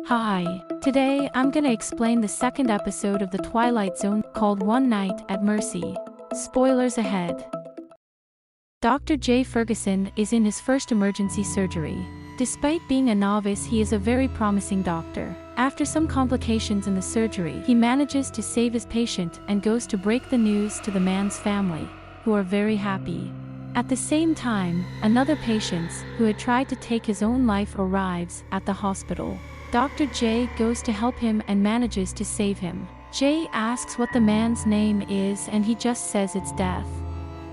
Hi, today I'm gonna explain the second episode of The Twilight Zone called One Night at Mercy. Spoilers ahead. Dr. J. Ferguson is in his first emergency surgery. Despite being a novice, he is a very promising doctor. After some complications in the surgery, he manages to save his patient and goes to break the news to the man's family, who are very happy. At the same time, another patient, who had tried to take his own life, arrives at the hospital. Dr. J goes to help him and manages to save him. J asks what the man's name is and he just says it's Death.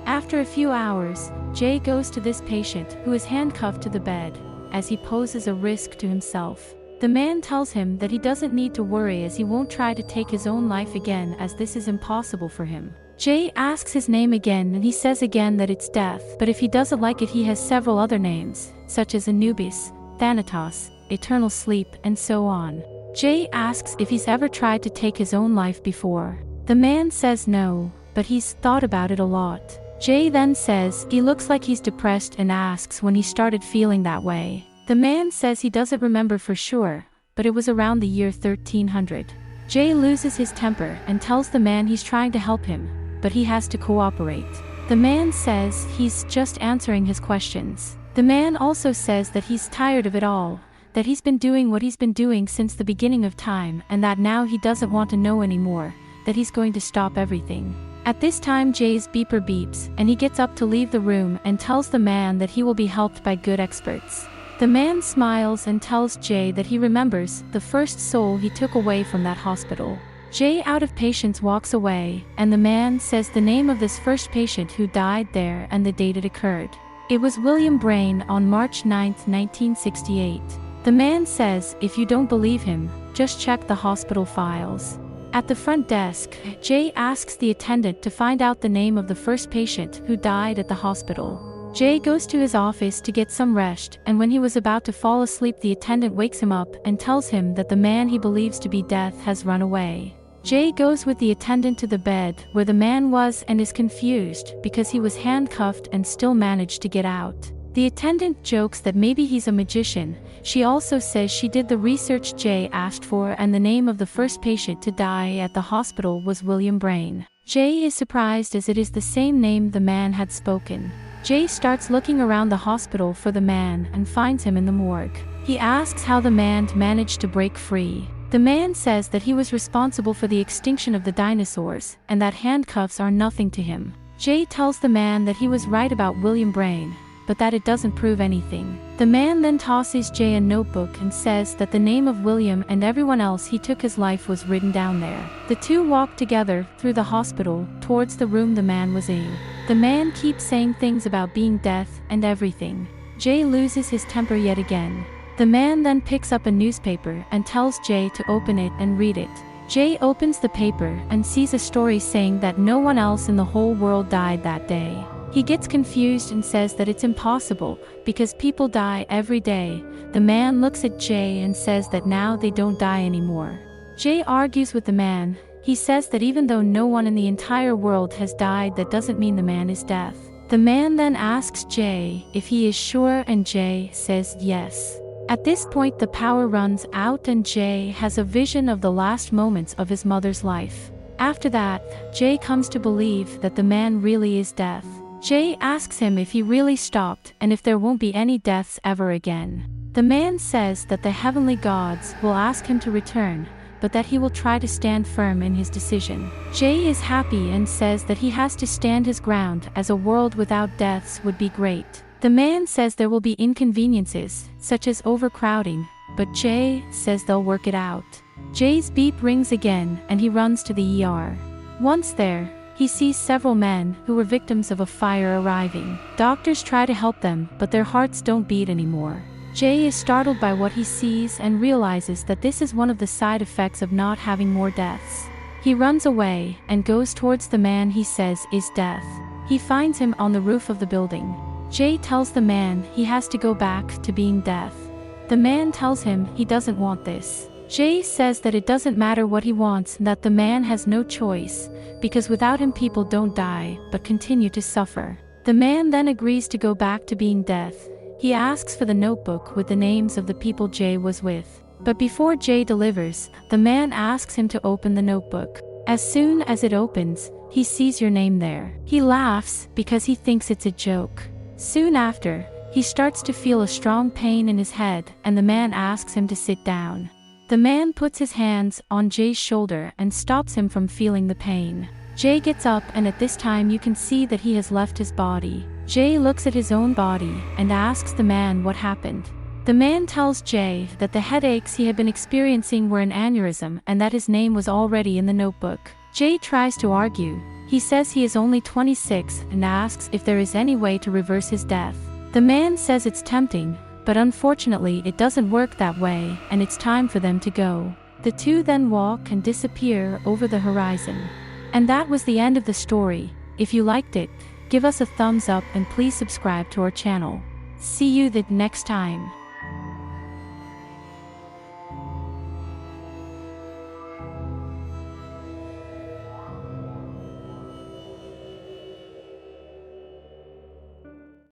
After a few hours, J goes to this patient who is handcuffed to the bed, as he poses a risk to himself. The man tells him that he doesn't need to worry as he won't try to take his own life again as this is impossible for him. J asks his name again and he says again that it's Death, but if he doesn't like it he has several other names, such as Anubis, Thanatos, Eternal Sleep, and so on. J asks if he's ever tried to take his own life before. The man says no, but he's thought about it a lot. J then says he looks like he's depressed and asks when he started feeling that way. The man says he doesn't remember for sure, but it was around the year 1300. J loses his temper and tells the man he's trying to help him, but he has to cooperate. The man says he's just answering his questions. The man also says that he's tired of it all, that he's been doing what he's been doing since the beginning of time and that now he doesn't want to know anymore, that he's going to stop everything. At this time Jay's beeper beeps and he gets up to leave the room and tells the man that he will be helped by good experts. The man smiles and tells Jay that he remembers the first soul he took away from that hospital. Jay out of patience walks away and the man says the name of this first patient who died there and the date it occurred. It was William Brain on March 9, 1968. The man says if you don't believe him, just check the hospital files. At the front desk, Jay asks the attendant to find out the name of the first patient who died at the hospital. Jay goes to his office to get some rest, and when he was about to fall asleep the attendant wakes him up and tells him that the man he believes to be Death has run away. Jay goes with the attendant to the bed where the man was and is confused because he was handcuffed and still managed to get out. The attendant jokes that maybe he's a magician. She also says she did the research Jay asked for and the name of the first patient to die at the hospital was William Brain. Jay is surprised as it is the same name the man had spoken. Jay starts looking around the hospital for the man and finds him in the morgue. He asks how the man managed to break free. The man says that he was responsible for the extinction of the dinosaurs and that handcuffs are nothing to him. Jay tells the man that he was right about William Brain, but that it doesn't prove anything. The man then tosses Jay a notebook and says that the name of William and everyone else he took his life was written down there. The two walk together through the hospital towards the room the man was in. The man keeps saying things about being Death and everything. Jay loses his temper yet again. The man then picks up a newspaper and tells Jay to open it and read it. Jay opens the paper and sees a story saying that no one else in the whole world died that day. He gets confused and says that it's impossible, because people die every day. The man looks at Jay and says that now they don't die anymore. Jay argues with the man. He says that even though no one in the entire world has died, that doesn't mean the man is Death. The man then asks Jay if he is sure and Jay says yes. At this point the power runs out and Jay has a vision of the last moments of his mother's life. After that, Jay comes to believe that the man really is Death. Jay asks him if he really stopped and if there won't be any deaths ever again. The man says that the heavenly gods will ask him to return, but that he will try to stand firm in his decision. Jay is happy and says that he has to stand his ground as a world without deaths would be great. The man says there will be inconveniences, such as overcrowding, but Jay says they'll work it out. Jay's beep rings again and he runs to the ER. Once there, he sees several men who were victims of a fire arriving. Doctors try to help them, but their hearts don't beat anymore. Jay is startled by what he sees and realizes that this is one of the side effects of not having more deaths. He runs away and goes towards the man he says is Death. He finds him on the roof of the building. Jay tells the man he has to go back to being Death. The man tells him he doesn't want this. Jay says that it doesn't matter what he wants and that the man has no choice, because without him people don't die, but continue to suffer. The man then agrees to go back to being Death. He asks for the notebook with the names of the people Jay was with. But before Jay delivers, the man asks him to open the notebook. As soon as it opens, he sees your name there. He laughs because he thinks it's a joke. Soon after, he starts to feel a strong pain in his head, and the man asks him to sit down. The man puts his hands on Jay's shoulder and stops him from feeling the pain. Jay gets up, and at this time you can see that he has left his body. Jay looks at his own body and asks the man what happened. The man tells Jay that the headaches he had been experiencing were an aneurysm and that his name was already in the notebook. Jay tries to argue. He says he is only 26 and asks if there is any way to reverse his death. The man says it's tempting, but unfortunately it doesn't work that way, and it's time for them to go. The two then walk and disappear over the horizon. And that was the end of the story. If you liked it, give us a thumbs up and please subscribe to our channel. See you the next time.